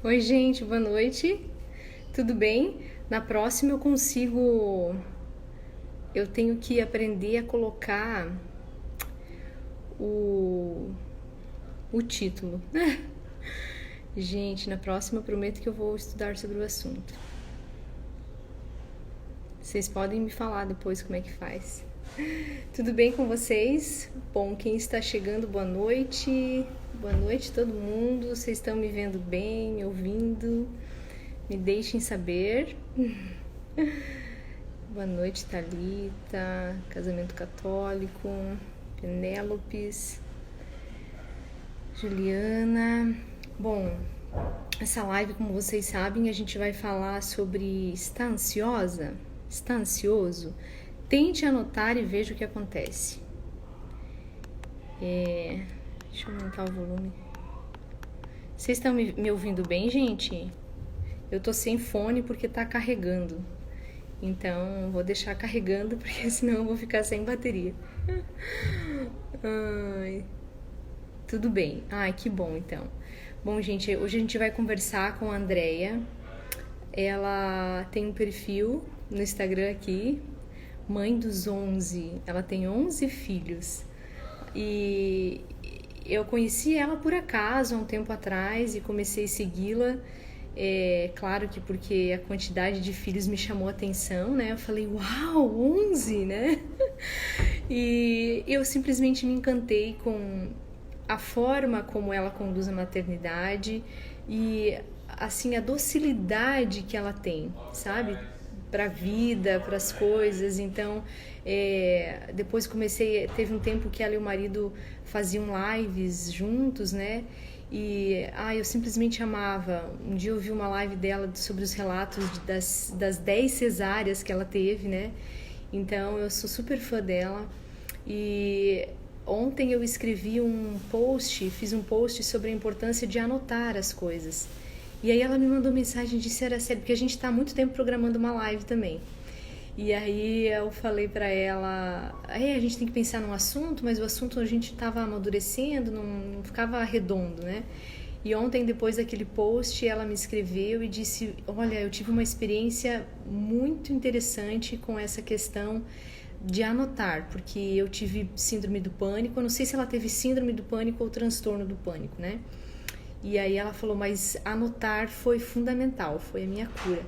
Oi, gente, boa noite. Tudo bem? Na próxima eu consigo. Eu tenho que aprender a colocar o, o título. Gente, na próxima eu prometo que eu vou estudar sobre o assunto. Vocês podem me falar depois como é que faz. Tudo bem com vocês? Bom, quem está chegando, boa noite. Boa noite todo mundo. Vocês estão me vendo bem, me ouvindo? Me deixem saber. Boa noite, Thalita, Casamento Católico, Penélopes, Juliana. Bom, essa live, como vocês sabem, a gente vai falar sobre está ansiosa? Está ansioso? Tente anotar e veja o que acontece. Deixa eu aumentar o volume. Vocês estão me ouvindo bem, gente? Eu tô sem fone porque tá carregando. Então, vou deixar carregando, porque senão eu vou ficar sem bateria. Ai, tudo bem. Ai, que bom, então. Bom, gente, hoje a gente vai conversar com a Andrea. Ela tem um perfil no Instagram aqui, Mãe dos 11. Ela tem 11 filhos. E eu conheci ela por acaso há um tempo atrás e comecei a segui-la. Claro que porque a quantidade de filhos me chamou a atenção, né? Eu falei, uau, 11, né? E eu simplesmente me encantei com a forma como ela conduz a maternidade e, assim, a docilidade que ela tem, sabe? Para a vida, para as coisas. Então, depois teve um tempo que ela e o marido faziam lives juntos, né? E eu simplesmente amava. Um dia eu vi uma live dela sobre os relatos das 10 cesáreas que ela teve, né? Então eu sou super fã dela. E ontem eu fiz um post sobre a importância de anotar as coisas. E aí ela me mandou mensagem e disse, era sério, porque a gente está há muito tempo programando uma live também. E aí eu falei pra ela, a gente tem que pensar num assunto, mas o assunto a gente tava amadurecendo, não ficava redondo, né? E ontem, depois daquele post, ela me escreveu e disse, olha, eu tive uma experiência muito interessante com essa questão de anotar, porque eu tive síndrome do pânico, eu não sei se ela teve síndrome do pânico ou transtorno do pânico, né? E aí ela falou, mas anotar foi fundamental, foi a minha cura.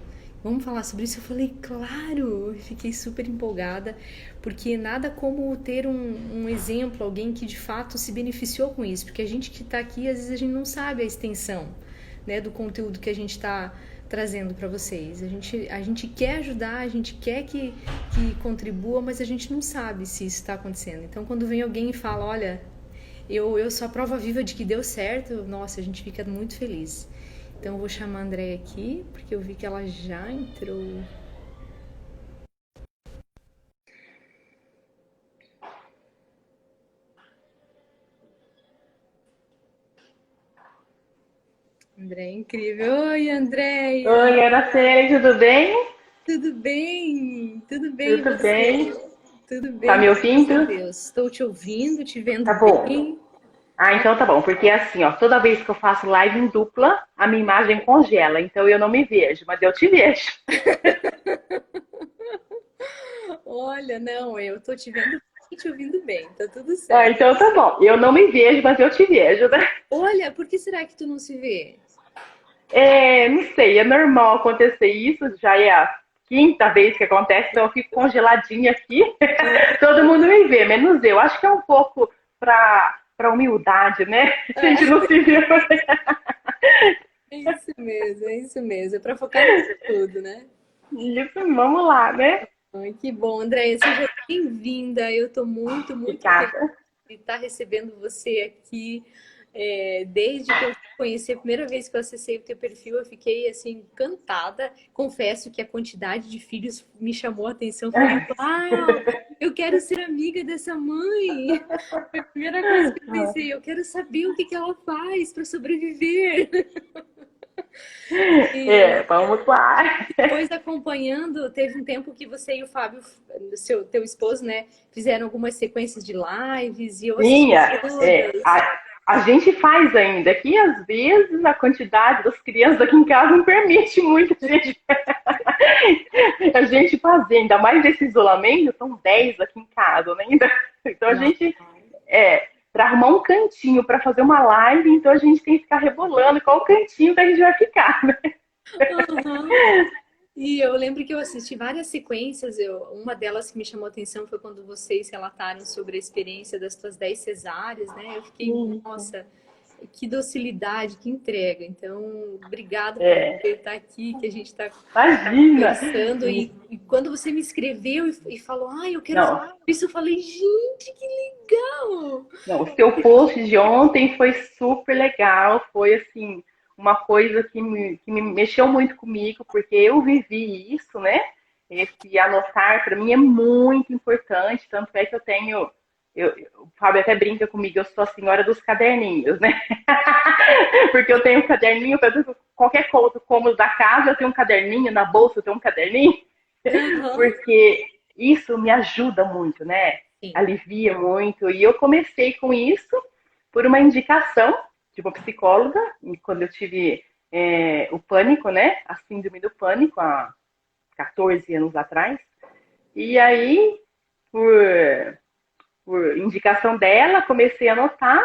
Vamos falar sobre isso? Eu falei, claro! Eu fiquei super empolgada, porque nada como ter um exemplo, alguém que de fato se beneficiou com isso, porque a gente que está aqui, às vezes a gente não sabe a extensão, né, do conteúdo que a gente está trazendo para vocês. A gente quer ajudar, a gente quer que contribua, mas a gente não sabe se isso está acontecendo. Então, quando vem alguém e fala, olha, eu sou a prova viva de que deu certo, nossa, a gente fica muito feliz. Então eu vou chamar a Andréia aqui, porque eu vi que ela já entrou. Andréia, incrível. Oi, Oi, Andréia! Araceli, tudo bem? Tudo bem? Tudo bem e Tudo bem? você? Tudo Tá bem, me graças a ouvindo? Deus. Estou te ouvindo, te vendo Tá bom. bem. Então tá bom, porque assim, ó, toda vez que eu faço live em dupla, a minha imagem congela, então eu não me vejo, mas eu te vejo. Olha, não, eu tô te vendo bem, te ouvindo bem, tá tudo certo. Então tá bom. Eu não me vejo, mas eu te vejo, né? Olha, por que será que tu não se vê? Não sei, é normal acontecer isso, já é a quinta vez que acontece, então eu fico congeladinha aqui. Todo mundo me vê, menos eu. Acho que é um pouco pra humildade, né? A gente É, não se vê. é isso mesmo, é isso mesmo. É pra focar no conteúdo, né? Isso, vamos lá, né? Ai, que bom, Andréia, seja bem-vinda. Eu estou muito, muito feliz Obrigada. de estar recebendo você aqui. Desde que eu te conheci, a primeira vez que eu acessei o teu perfil, eu fiquei assim encantada. Confesso que a quantidade de filhos me chamou a atenção. Falei, uau, eu quero ser amiga dessa mãe. Foi a primeira coisa que eu pensei, eu quero saber o que que ela faz para sobreviver. E Vamos lá. depois acompanhando, teve um tempo que você e o Fábio, teu esposo, né, fizeram algumas sequências de lives e eu assisti Minha, todas. A gente faz ainda, que às vezes a quantidade das crianças aqui em casa não permite muito a gente fazer, ainda mais esse isolamento, são 10 aqui em casa, né? Então a Não. gente, para arrumar um cantinho para fazer uma live, então a gente tem que ficar rebolando qual cantinho que a gente vai ficar, né? Aham. E eu lembro que eu assisti várias sequências, uma delas que me chamou a atenção foi quando vocês relataram sobre a experiência das suas 10 cesáreas, né? Eu fiquei, nossa, que docilidade, que entrega. Então, obrigado por É, você estar aqui, que a gente está imagina! conversando. E quando você me escreveu e falou, eu quero Não, falar isso, eu falei, gente, que legal! não, o seu post de ontem foi super legal, foi assim, uma coisa que me mexeu muito comigo, porque eu vivi isso, né? Esse anotar para mim é muito importante, tanto é que eu tenho, o Fábio até brinca comigo, eu sou a senhora dos caderninhos, né? Porque eu tenho um caderninho para qualquer cômodo da casa, eu tenho um caderninho, na bolsa eu tenho um caderninho, Uhum. porque isso me ajuda muito, né? Sim. Alivia muito. E eu comecei com isso por uma indicação de uma psicóloga, quando eu tive o pânico, né? A síndrome do pânico, há 14 anos atrás. E aí, por indicação dela, comecei a anotar,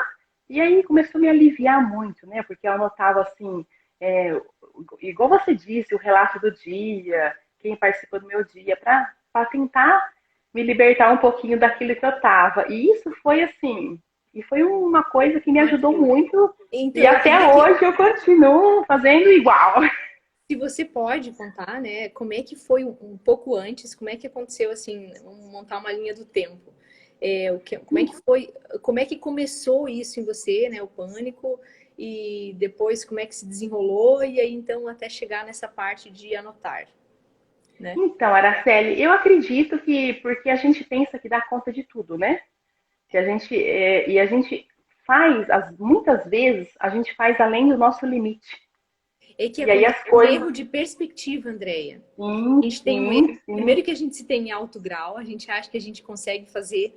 e aí começou a me aliviar muito, né? Porque eu anotava assim, é, igual você disse, o relato do dia, quem participou do meu dia, para tentar me libertar um pouquinho daquilo que eu estava. E isso foi assim, e foi uma coisa que me ajudou Maravilhoso. muito, e Então, eu até queria que, hoje eu continuo fazendo igual. se você pode contar, né, como é que foi um pouco antes, como é que aconteceu assim, vamos montar uma linha do tempo. Como é que foi, como é que começou isso em você, né, o pânico, e depois como é que se desenrolou, e aí então até chegar nessa parte de anotar, né? Então, Araceli, eu acredito que porque a gente pensa que dá conta de tudo, né? Que a gente e a gente faz, muitas vezes a gente faz além do nosso limite. É que E aí acontece as um coisas, erro de perspectiva, Andréia. A sim, gente tem um erro, sim, sim, primeiro que a gente se tem em alto grau, a gente acha que a gente consegue fazer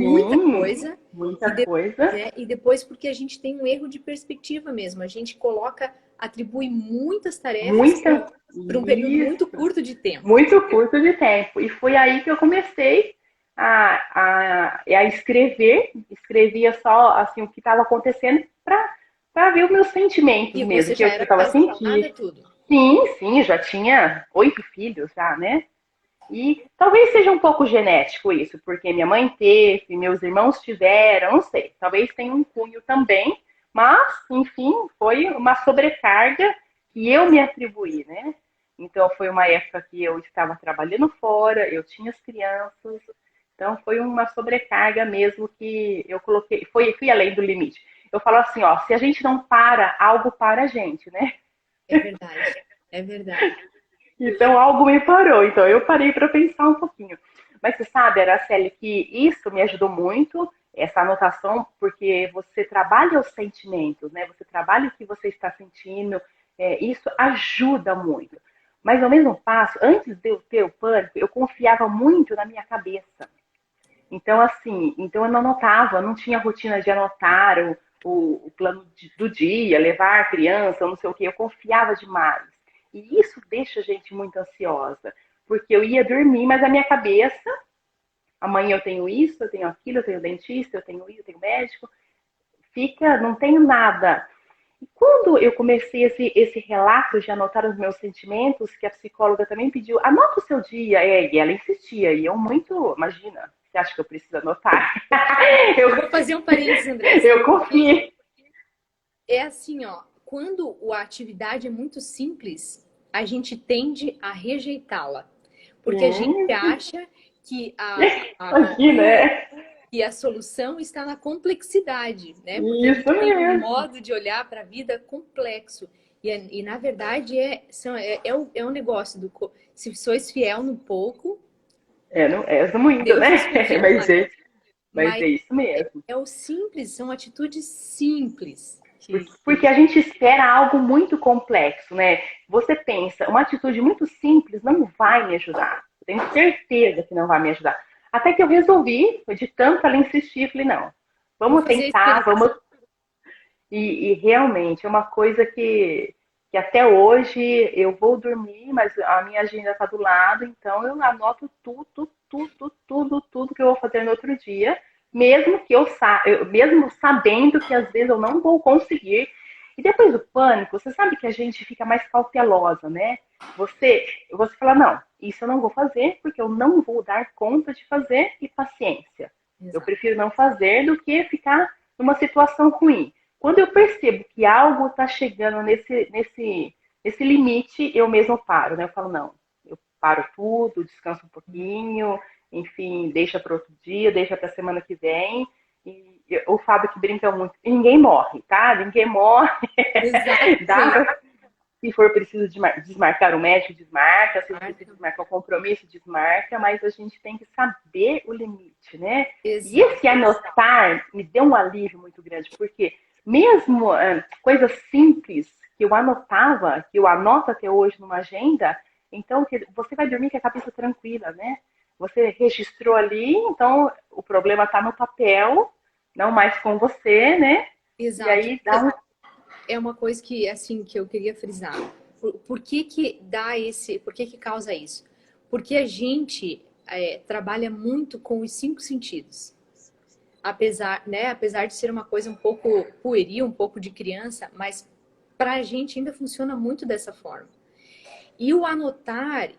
muita sim, coisa, muita e, coisa, né, e depois porque a gente tem um erro de perspectiva mesmo. A gente coloca, atribui muitas tarefas muita, para um período muito isso, curto de tempo. muito curto de tempo. E foi aí que eu comecei a escrever, escrevia só assim o que estava acontecendo para ver os meus sentimentos E mesmo, você que eu já era estava sentindo. casada, tudo. Sim, sim, já tinha 8 filhos já, né? E talvez seja um pouco genético isso, porque minha mãe teve, meus irmãos tiveram, não sei. Talvez tenha um cunho também, mas, enfim, foi uma sobrecarga que eu me atribuí, né? Então, foi uma época que eu estava trabalhando fora, eu tinha as crianças, então foi uma sobrecarga mesmo que eu coloquei, fui além do limite. Eu falo assim, ó, se a gente não para, algo para a gente, né? É verdade, é verdade. Então algo me parou. Então eu parei para pensar um pouquinho. Mas você sabe, Araceli, que isso me ajudou muito, essa anotação, porque você trabalha os sentimentos, né? Você trabalha o que você está sentindo, isso ajuda muito. Mas ao mesmo passo, antes de eu ter o pânico, eu confiava muito na minha cabeça. Então, assim, então eu não anotava, não tinha rotina de anotar o plano do dia, levar a criança, não sei o quê. Eu confiava demais. E isso deixa a gente muito ansiosa, porque eu ia dormir, mas a minha cabeça, amanhã eu tenho isso, eu tenho aquilo, eu tenho dentista, eu tenho isso, eu tenho médico, fica, não tenho nada. E quando eu comecei esse relato de anotar os meus sentimentos, que a psicóloga também pediu, anota o seu dia, e ela insistia, e eu muito, imagina, você acha que eu preciso anotar? Eu eu, vou fazer um parênteses, André, sabe eu por quê? confiei. É assim, ó, quando a atividade é muito simples, a gente tende a rejeitá-la, porque a gente Sim, acha que a imagina, cura é. e a solução está na complexidade, né? Porque a gente Isso tem um mesmo. modo de olhar para a vida complexo. E na verdade, é um negócio se sois fiel no pouco, Não é muito, Deus né? vos confirma. Mas Mas é isso mesmo. é o simples, são atitudes simples Porque a gente espera algo muito complexo, né? Você pensa, uma atitude muito simples não vai me ajudar. Eu tenho certeza que não vai me ajudar. Até que eu resolvi, de tanto ela insistir, falei, não, vou vamos fazer a tentar, experiência. E realmente é uma coisa que até hoje eu vou dormir, mas a minha agenda está do lado, então eu anoto tudo que eu vou fazer no outro dia, mesmo que mesmo sabendo que às vezes eu não vou conseguir. E depois do pânico, você sabe que a gente fica mais cautelosa, né? Você fala, não, isso eu não vou fazer, porque eu não vou dar conta de fazer e paciência. Eu Exato. prefiro não fazer do que ficar numa situação ruim. Quando eu percebo que algo está chegando nesse limite, eu mesmo paro, né? Eu falo, não, eu paro tudo, descanso um pouquinho, enfim, deixa para outro dia, deixa para a semana que vem. E o Fábio que brinca muito, ninguém morre, tá? Ninguém morre. Exatamente. Dá, se for preciso desmarcar o médico, desmarca. Se for preciso Marca. desmarcar o compromisso, desmarca. Mas a gente tem que saber o limite, né? E Exato. esse anotar me deu um alívio muito grande, porque mesmo coisas simples que eu anotava, que eu anoto até hoje numa agenda, então você vai dormir com a cabeça tranquila, né? Você registrou ali, então o problema está no papel, não mais com você, né? E Exato. aí dá um. É uma coisa que, assim, que eu queria frisar. Por que que dá esse, por que que causa isso? Porque a gente trabalha muito com os cinco sentidos. Apesar de ser uma coisa um pouco pueril, um pouco de criança, mas para a gente ainda funciona muito dessa forma. E o anotar,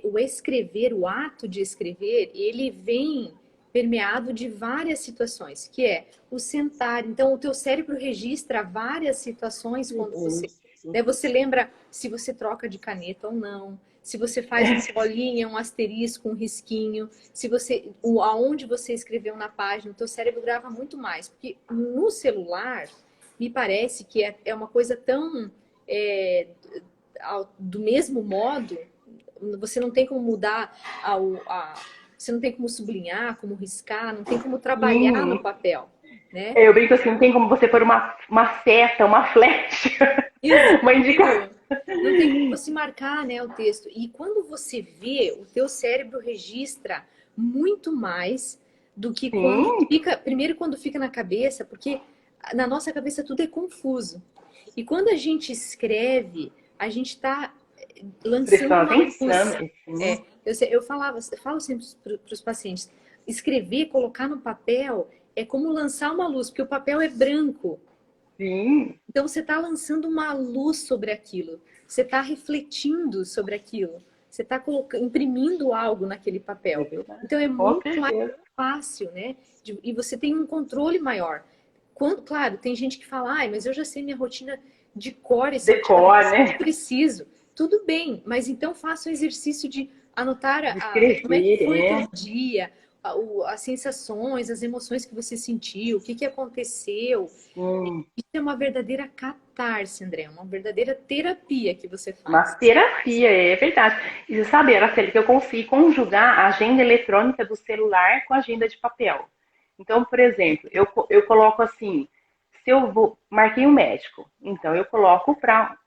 o escrever, o ato de escrever, ele vem permeado de várias situações, que é o sentar. Então, o teu cérebro registra várias situações quando você lembra se você troca de caneta ou não, se você faz uma bolinha, um asterisco, um risquinho, se você, aonde você escreveu na página, o teu cérebro grava muito mais. Porque no celular, me parece que é uma coisa tão é, do mesmo modo, você não tem como mudar você não tem como sublinhar, como riscar, não tem como trabalhar no Sim, papel, né? eu brinco assim, não tem como você pôr uma seta, uma flecha, Exato. uma indicação. Não tem como você marcar, né, o texto. E quando você vê, o teu cérebro registra muito mais do que quando Sim, fica, primeiro quando fica na cabeça, porque na nossa cabeça tudo é confuso. E ququando a gente escreve, a gente está lançando prestando uma luz. atenção. Sim, Eu falo sempre para os pacientes, escrever, colocar no papel é como lançar uma luz, porque o papel é branco. sim, Então você está lançando uma luz sobre aquilo, você está refletindo sobre aquilo, você está imprimindo algo naquele é papel. verdade. Então é Com muito mais certeza. fácil, né? E você tem um controle maior. Claro, tem gente que fala, ai, mas eu já sei minha rotina de cor, e se eu tiver Decor, eu né? preciso. Tudo bem, mas então faça o exercício de anotar De como é que escrever, foi o teu é. dia, as sensações, as emoções que você sentiu, o que que aconteceu. Sim. Isso é uma verdadeira catarse, André, uma verdadeira terapia que você Uma faz. terapia, é verdade. E você sabe, Araceli, que eu consigo conjugar a agenda eletrônica do celular com a agenda de papel. Então, por exemplo, eu coloco assim, se eu vou, marquei um médico, então eu coloco para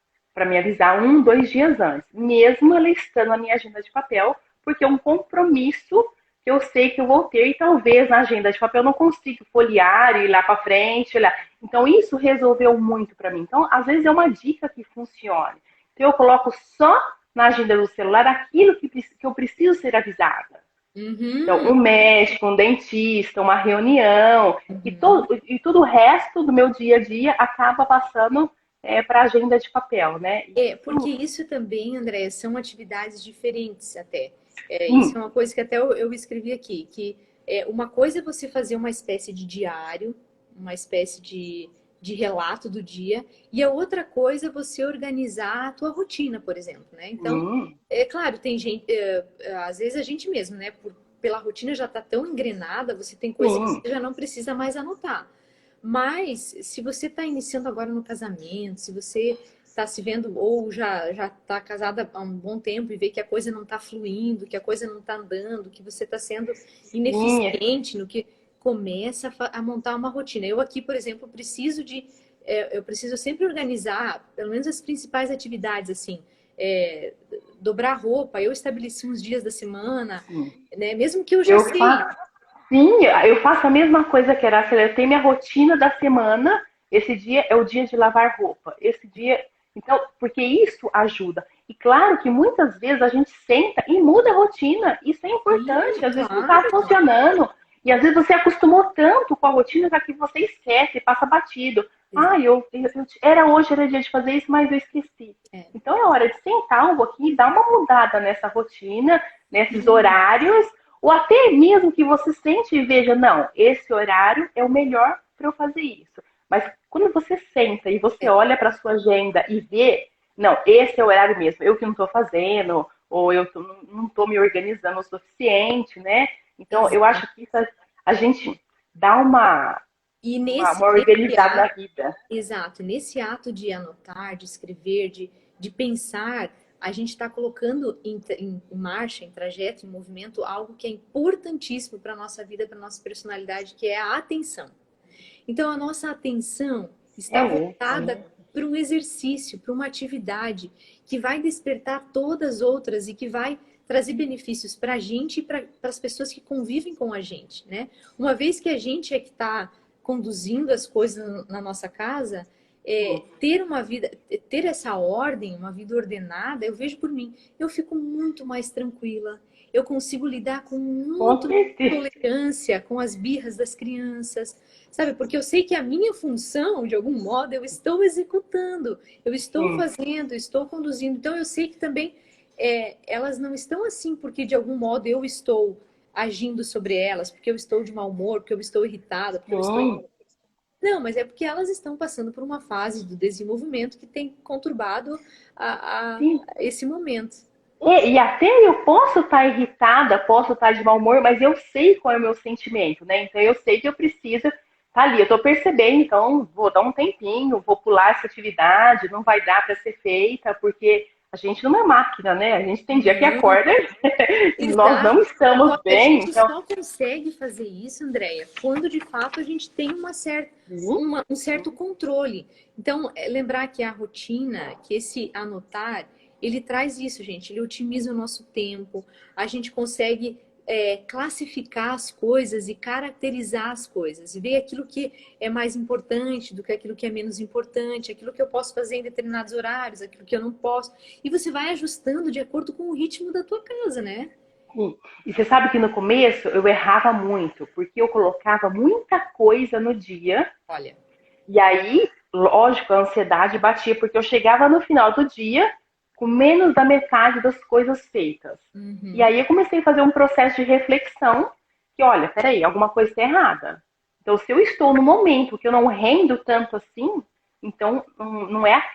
me avisar 1, 2 dias antes, mesmo ela estando na minha agenda de papel, porque é um compromisso que eu sei que eu vou ter e talvez na agenda de papel eu não consiga folhear e ir lá para frente, olhar. Então isso resolveu muito para mim. Então, às vezes é uma dica que funciona. Então, eu coloco só na agenda do celular aquilo que eu preciso ser avisada. Então, Uhum, um médico, um dentista, uma reunião, uhum. e tudo o resto do meu dia a dia acaba passando para a agenda de papel, né? Porque Isso, isso também, André, são atividades diferentes até. Isso sim, é uma coisa que até eu escrevi aqui, que uma coisa é você fazer uma espécie de diário, uma espécie de relato do dia, e a outra coisa é você organizar a tua rotina, por exemplo, né? Então, sim, é claro, tem gente, às vezes a gente mesmo, né, pela rotina já está tão engrenada, você tem coisas que sim, você já não precisa mais anotar. Mas se você está iniciando agora no casamento, se você está se vendo ou já está casada há um bom tempo e vê que a coisa não está fluindo, que a coisa não está andando, que você está sendo sim, ineficiente no que começa a montar uma rotina. Eu aqui, por exemplo, eu preciso sempre organizar, pelo menos as principais atividades, assim, é, dobrar roupa. Eu estabeleci uns dias da semana, sim. né? Mesmo que eu já Eu sei. faço, sim, eu faço a mesma coisa que era, eu tenho minha rotina da semana, esse dia é o dia de lavar roupa, esse dia. Então, porque isso ajuda. E claro que muitas vezes a gente senta e muda a rotina. Isso é Sim, importante. Às vezes não está claro. funcionando. E às vezes você acostumou tanto com a rotina que você esquece, passa batido. Ah, Exato. era hoje, era dia de fazer isso, mas eu esqueci. É. Então é hora de sentar um pouquinho e dar uma mudada nessa rotina, nesses Sim, horários, ou até mesmo que você sente e veja, não, esse horário é o melhor para eu fazer isso. Mas quando você senta e você é. olha para a sua agenda e vê, não, esse é o horário mesmo, eu que não estou fazendo, ou não estou me organizando o suficiente, né? Então, eu Exato. acho que isso a gente dá E uma nesse organizada na ato, vida. exato, nesse ato de anotar, de escrever, de pensar, a gente está colocando em marcha, em trajeto, em movimento, algo que é importantíssimo para a nossa vida, para a nossa personalidade, que é a atenção. Então, a nossa atenção está É isso. voltada para um exercício, para uma atividade que vai despertar todas as outras e que vai trazer benefícios para a gente e para as pessoas que convivem com a gente, né? Uma vez que a gente é que está conduzindo as coisas na nossa casa, ter uma vida, ter essa ordem, uma vida ordenada, eu vejo por mim, eu fico muito mais tranquila, eu consigo lidar com Com muito mais certeza. tolerância com as birras das crianças, sabe? Porque eu sei que a minha função, de algum modo, eu estou executando, eu estou Sim. fazendo, estou conduzindo. Então eu sei que também elas não estão assim porque de algum modo eu estou agindo sobre elas, porque eu estou de mau humor, porque eu estou irritada, porque eu estou. Sim. Não, mas é porque elas estão passando por uma fase do desenvolvimento que tem conturbado Sim. esse momento. E até eu posso estar irritada, posso estar de mau humor, mas eu sei qual é o meu sentimento, né? Então eu sei que eu preciso estar ali. Eu estou percebendo, então vou dar um tempinho, vou pular essa atividade, não vai dar para ser feita, porque a gente não é máquina, né? A gente tem dia que Não, acorda e nós não exato. estamos Só que a bem, gente então. só consegue fazer isso, Andréia, quando de fato a gente tem um certo controle. Então, lembrar que a rotina, que esse anotar, ele traz isso, gente. Ele otimiza o nosso tempo, a gente consegue classificar as coisas e caracterizar as coisas, e ver aquilo que é mais importante do que aquilo que é menos importante, aquilo que eu posso fazer em determinados horários, aquilo que eu não posso. E você vai ajustando de acordo com o ritmo da tua casa, né? Sim. E você sabe que no começo eu errava muito, porque eu colocava muita coisa no dia. Olha. E aí, lógico, a ansiedade batia, porque eu chegava no final do dia com menos da metade das coisas feitas. E Uhum. aí eu comecei a fazer um processo de reflexão, que olha, peraí, alguma coisa está errada. Então, se eu estou no momento que eu não rendo tanto assim, então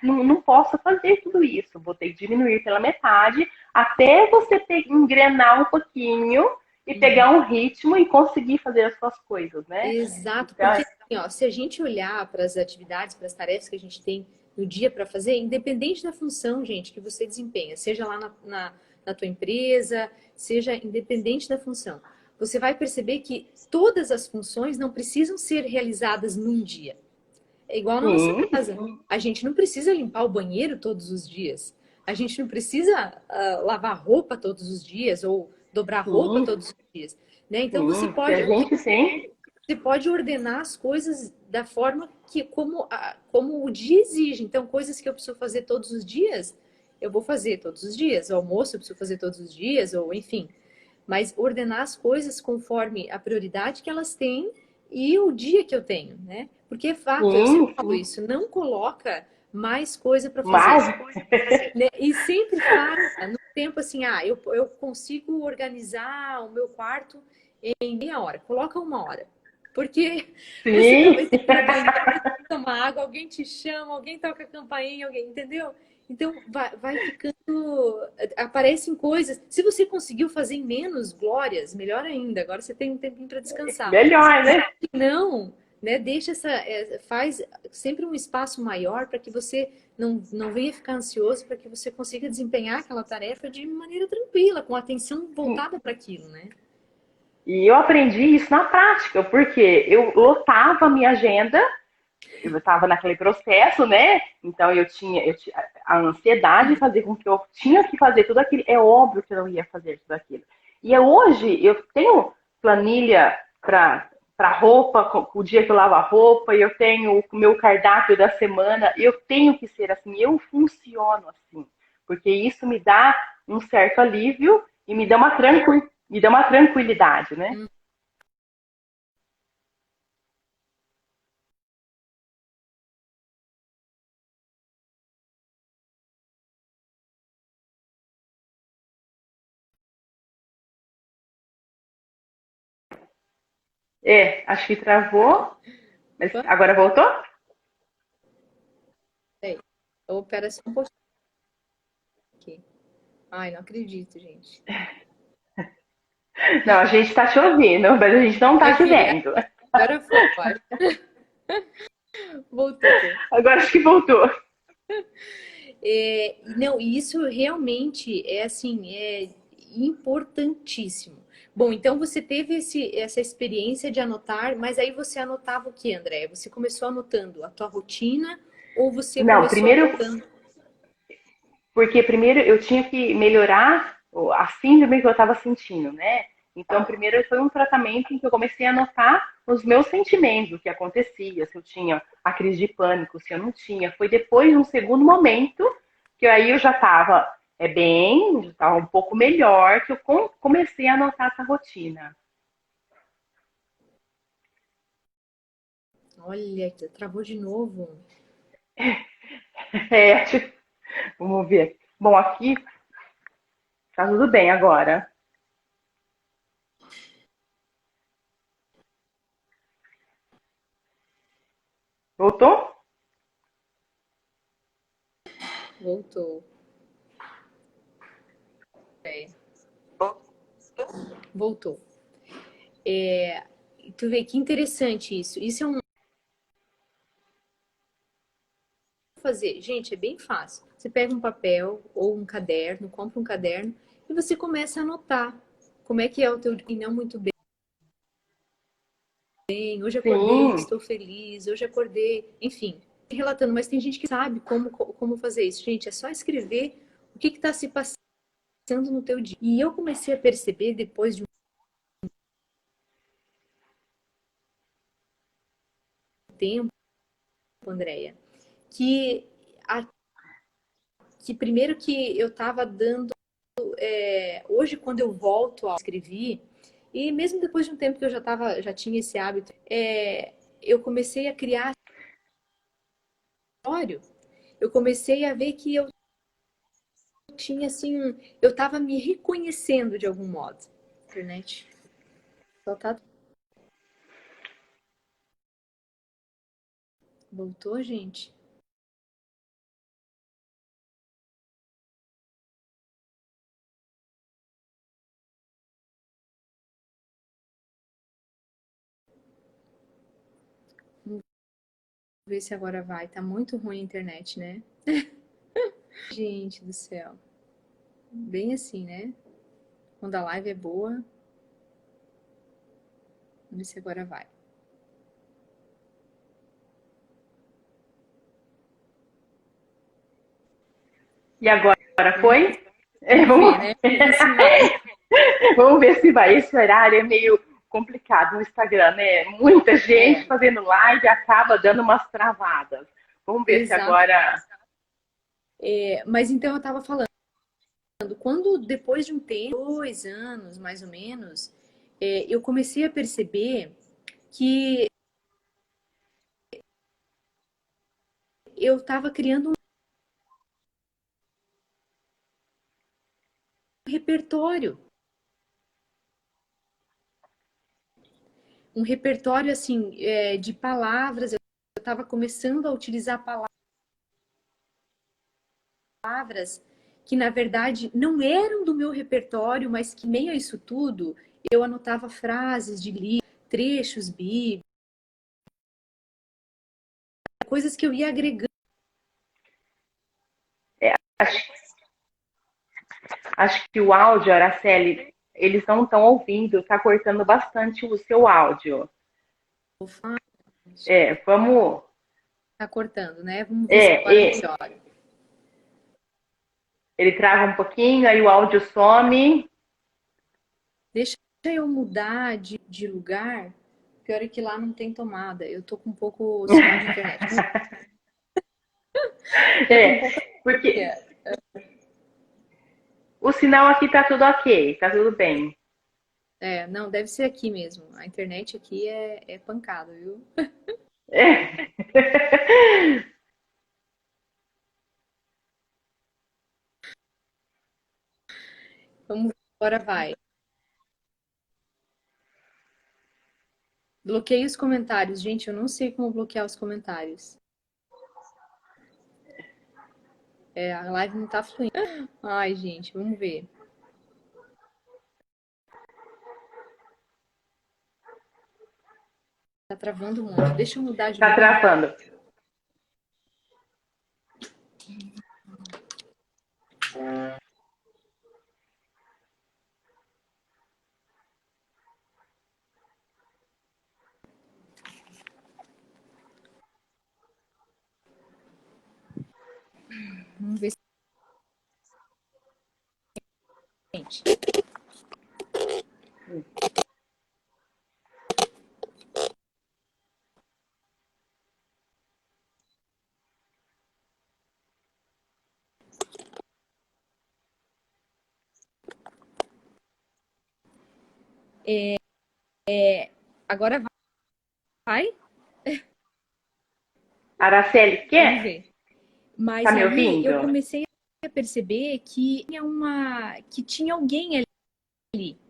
não posso fazer tudo isso. Vou ter que diminuir pela metade, até você engrenar um pouquinho e Uhum. pegar um ritmo e conseguir fazer as suas coisas, né? Exato, Então, porque assim, ó, se a gente olhar para as atividades, para as tarefas que a gente tem no dia para fazer, independente da função, gente, que você desempenha, seja lá na tua empresa, seja independente da função, você vai perceber que todas as funções não precisam ser realizadas num dia. É igual na nossa sim, casa. A gente não precisa limpar o banheiro todos os dias. A gente não precisa lavar roupa todos os dias ou dobrar roupa sim, todos os dias, né? Então sim. Se a gente tem. você pode ordenar as coisas da forma que como o dia exige. Então, coisas que eu preciso fazer todos os dias, eu vou fazer todos os dias. O almoço eu preciso fazer todos os dias, ou enfim. Mas ordenar as coisas conforme a prioridade que elas têm e o dia que eu tenho, né? Porque é fato, eu sempre Sim, falo sim. isso, não coloca mais coisa para fazer, Mas, né? E sempre faça no tempo assim, eu consigo organizar o meu quarto em meia hora, coloca uma hora. Porque você sim, talvez tenha que ir no banheiro, tomar água, alguém te chama, alguém toca a campainha, alguém, entendeu? Então vai ficando, aparecem coisas. Se você conseguiu fazer em menos, glórias, melhor ainda. Agora você tem um tempinho para descansar. melhor, né? Se não, né, deixa faz sempre um espaço maior para que você não venha ficar ansioso, para que você consiga desempenhar aquela tarefa de maneira tranquila, com atenção voltada para aquilo, né? E eu aprendi isso na prática, porque eu lotava a minha agenda, eu estava naquele processo, né? Então eu tinha a ansiedade de fazer com que eu tinha que fazer tudo aquilo. É óbvio que eu não ia fazer tudo aquilo. E hoje eu tenho planilha para para roupa, o dia que eu lavo a roupa, eu tenho o meu cardápio da semana, eu tenho que ser assim, eu funciono assim, porque isso me dá um certo alívio e me dá uma tranquilidade, né? Hum. É, acho que travou, mas Opa, agora voltou? peraí. Ô, pera só um pouquinho aqui. Ai, não acredito, gente. Não, a gente está te ouvindo, mas a gente não está Minha te filha, vendo. agora foi, eu acho. Voltou. Agora acho que voltou. Não, e isso realmente é assim, é importantíssimo. Bom, então você teve essa experiência de anotar, mas aí você anotava o que, André? Você começou anotando a tua rotina ou você Não, começou primeiro, anotando? porque primeiro eu tinha que melhorar a síndrome que eu estava sentindo, né? Então, primeiro foi um tratamento em que eu comecei a anotar os meus sentimentos, o que acontecia, se eu tinha a crise de pânico, se eu não tinha. Foi depois, num segundo momento, que aí eu já estava bem, já estava um pouco melhor, que eu comecei a anotar essa rotina. Olha, travou de novo. É, vamos ver. Bom, aqui tá tudo bem agora. Voltou? Voltou. É, voltou. E tu vê que interessante isso. Isso é um fazer. Gente, é bem fácil. Você pega um papel ou um caderno, compra um caderno e você começa a anotar como é que é o teu dia, não muito bem. Hoje acordei, Sim. estou feliz. Hoje acordei, enfim, relatando. Mas tem gente que sabe como fazer isso. Gente, é só escrever o que está se passando no teu dia. E eu comecei a perceber depois de um tempo, Andréia, que, que primeiro que eu estava dando hoje, quando eu volto a escrever, e mesmo depois de um tempo que eu já tinha esse hábito, eu comecei a criar história. Eu comecei a ver que eu tinha assim, eu estava me reconhecendo de algum modo. Internet. Só tá. Voltou, gente? Vamos ver se agora vai. Tá muito ruim a internet, né? Gente do céu. Bem assim, né? Quando a live é boa, vamos ver se agora vai. E agora Vamos, foi? vamos ver, Vamos, né? Vamos ver se vai. vamos ver se vai. Esse horário é meio complicado no Instagram, né? Muita gente É, fazendo live acaba dando umas travadas. Vamos ver se exato. agora. Mas então eu estava falando, quando depois de um tempo, 2 anos mais ou menos, eu comecei a perceber que eu estava criando um repertório. Um repertório assim de palavras. Eu estava começando a utilizar palavras que na verdade não eram do meu repertório, mas que meio a isso tudo eu anotava frases de livros, trechos bíblicos, coisas que eu ia agregando. Acho, acho que o áudio, Araceli, eles não estão ouvindo, está cortando bastante o seu áudio. Vamos. Tá cortando, né? Vamos ver se É, agora é, melhora. ele trava um pouquinho, aí o áudio some. Deixa eu mudar de lugar. pior é que lá não tem tomada. Eu tô com um pouco sinal de internet. Porque o sinal aqui tá tudo ok, tá tudo bem. Não, deve ser aqui mesmo. A internet aqui é pancada, viu? É. Vamos, agora vai. Bloqueie os comentários. Gente, eu não sei como bloquear os comentários. A live não tá fluindo. Ai, gente, vamos ver. Tá travando muito. Deixa eu mudar de Tá lugar. travando. Vamos ver se gente. Agora vai? Araceli, Vamos quer? ver. Mas Tá me aí eu ouvindo? comecei a perceber que tinha alguém ali,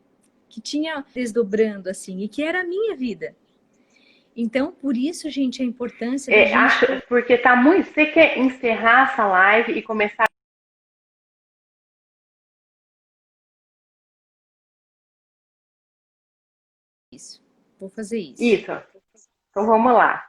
que tinha desdobrando assim, e que era a minha vida. Então, por isso, gente, a importância da gente Acho, porque tá muito. Você quer encerrar essa live e começar isso. Vou fazer isso. isso? Então vamos lá.